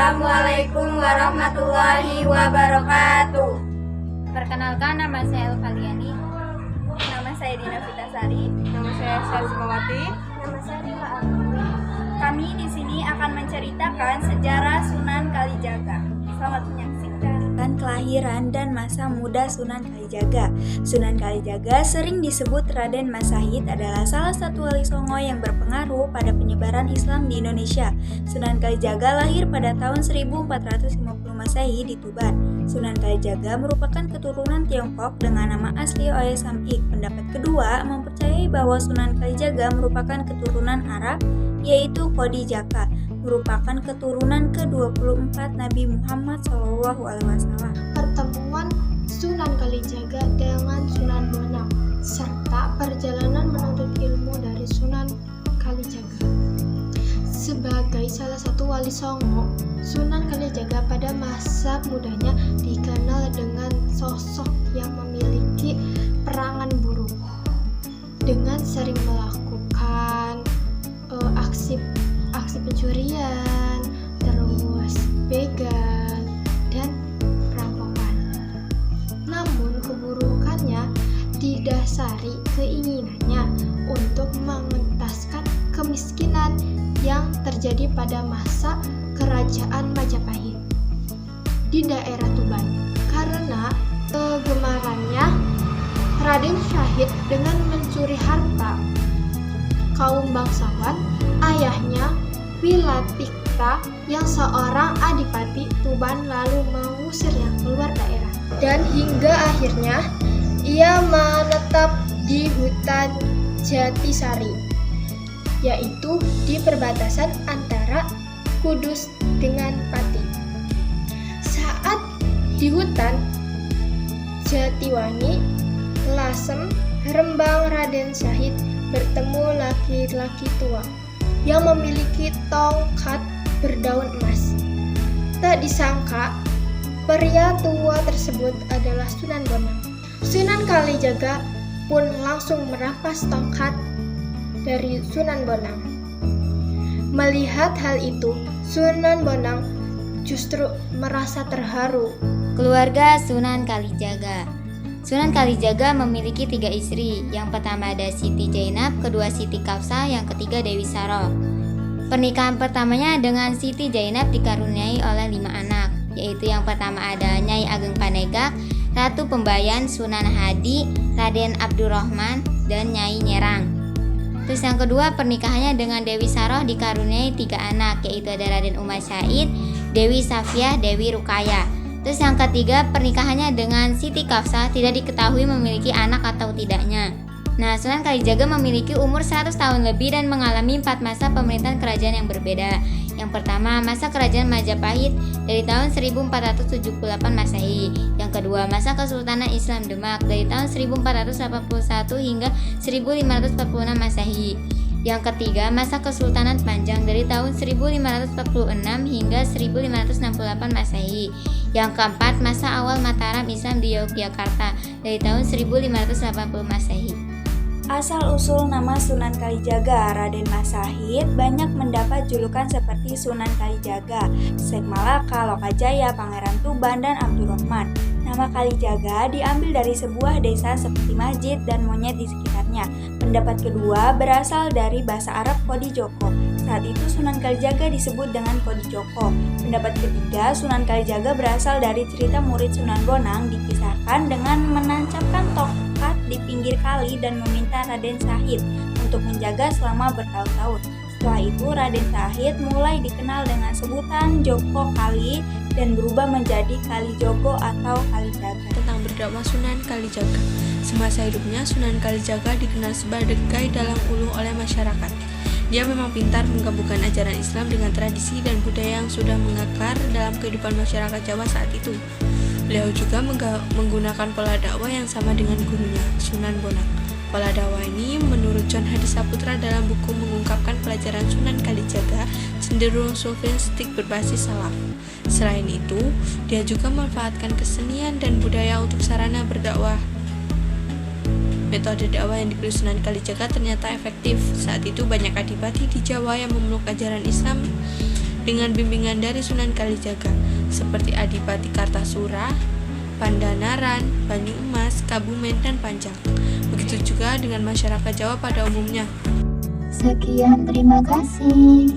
Assalamualaikum warahmatullahi wabarakatuh. Perkenalkan, nama saya Elvaliani. Nama saya Dina Fitasari. Nama saya Syazmawati. Nama saya Rila Alwi. Kami di sini akan menceritakan sejarah Sunan Kalijaga. Selamat menyaksikan. Kelahiran dan masa muda Sunan Kalijaga. Sunan Kalijaga sering disebut Raden Mas Sahid adalah salah satu wali songo yang berpengaruh pada penyebaran Islam di Indonesia. Sunan Kalijaga lahir pada tahun 1450 Masehi di Tuban. Sunan Kalijaga merupakan keturunan Tiongkok dengan nama asli Oye Samik. Pendapat kedua mempercayai bahwa Sunan Kalijaga merupakan keturunan Arab, yaitu Kodi Jaka, merupakan keturunan ke-24 Nabi Muhammad SAW. Pertemuan Sunan Kalijaga dengan Sunan Bonang serta perjalanan menuntut ilmu dari Sunan Kalijaga. Sebagai salah satu wali songo, Sunan Kalijaga pada masa mudanya dikenal dengan sosok yang memiliki perangan buruk dengan sering melakukan aksi pencurian, terus begal dan perampokan. Namun keburukannya didasari keinginannya untuk mengentaskan kemiskinan yang terjadi pada masa kerajaan Majapahit di daerah Tuban. Karena kegemarannya Raden Syahid dengan mencuri harta kaum bangsawan, ayahnya Wilatikta yang seorang adipati Tuban lalu mengusirnya keluar daerah. Dan hingga akhirnya ia menetap di hutan Jatisari, yaitu di perbatasan antara Kudus dengan Pati. Saat di hutan Jatiwangi, Lasem, Rembang, Raden Syahid bertemu laki-laki tua yang memiliki tongkat berdaun emas. Tak disangka, pria tua tersebut adalah Sunan Bonang. Sunan Kalijaga pun langsung merampas tongkat dari Sunan Bonang. Melihat hal itu, Sunan Bonang justru merasa terharu. Keluarga Sunan Kalijaga. Sunan Kalijaga memiliki 3 istri. Yang pertama ada Siti Jainab, kedua Siti Kafsah, yang ketiga Dewi Saro. Pernikahan pertamanya dengan Siti Jainab dikaruniai oleh 5 anak, yaitu yang pertama ada Nyai Ageng Panegak, Ratu Pembayan, Sunan Hadi, Raden Abdurrahman, dan Nyai Nyerang. Terus yang kedua pernikahannya dengan Dewi Saro dikaruniai 3 anak, yaitu ada Raden Umar Said, Dewi Safiah, Dewi Rukaya. Terus yang ketiga pernikahannya dengan Siti Kafsah tidak diketahui memiliki anak atau tidaknya. Nah, Sunan Kalijaga memiliki umur 100 tahun lebih dan mengalami 4 masa pemerintahan kerajaan yang berbeda. Yang pertama, masa kerajaan Majapahit dari tahun 1478 Masehi. Yang kedua, masa Kesultanan Islam Demak dari tahun 1481 hingga 1546 Masehi. Yang ketiga, masa Kesultanan Panjang dari tahun 1546 hingga 1568 Masehi. Yang keempat, masa awal Mataram Islam di Yogyakarta dari tahun 1580 Masehi. Asal-usul nama Sunan Kalijaga, Raden Mas Sahid banyak mendapat julukan seperti Sunan Kalijaga, Syekh Malaka, Lokajaya, Pangeran Tuban, dan Abdurrahman. Nama Kalijaga diambil dari sebuah desa seperti masjid dan monyet di sekitarnya. Pendapat kedua berasal dari bahasa Arab Kodi Joko. Saat itu Sunan Kalijaga disebut dengan Kodi Joko. Pendapat ketiga, Sunan Kalijaga berasal dari cerita murid Sunan Bonang dikisahkan dengan menancapkan tongkat di pinggir kali dan meminta Raden Syahid untuk menjaga selama bertahun-tahun. Setelah itu Raden Syahid mulai dikenal dengan sebutan Joko Kali dan berubah menjadi Kalijogo atau Kalijaga. Tentang berdakwah Sunan Kalijaga. Semasa hidupnya, Sunan Kalijaga dikenal sebagai dalang ulu oleh masyarakat. Dia memang pintar menggabungkan ajaran Islam dengan tradisi dan budaya yang sudah mengakar dalam kehidupan masyarakat Jawa saat itu. Beliau juga menggunakan pola dakwah yang sama dengan gurunya, Sunan Bonang. Pola dakwah ini menurut John Hadi Saputra dalam buku mengungkapkan pelajaran Sunan Kalijaga cenderung sofistik berbasis salaf. Selain itu, dia juga memanfaatkan kesenian dan budaya untuk sarana berdakwah. Metode dakwah yang dipilih Sunan Kalijaga ternyata efektif. Saat itu banyak adipati di Jawa yang memeluk ajaran Islam dengan bimbingan dari Sunan Kalijaga seperti Adipati Kartasura, Pandanaran, Banyumas, Kabumen, dan Panjang. Begitu juga dengan masyarakat Jawa pada umumnya. Sekian, terima kasih.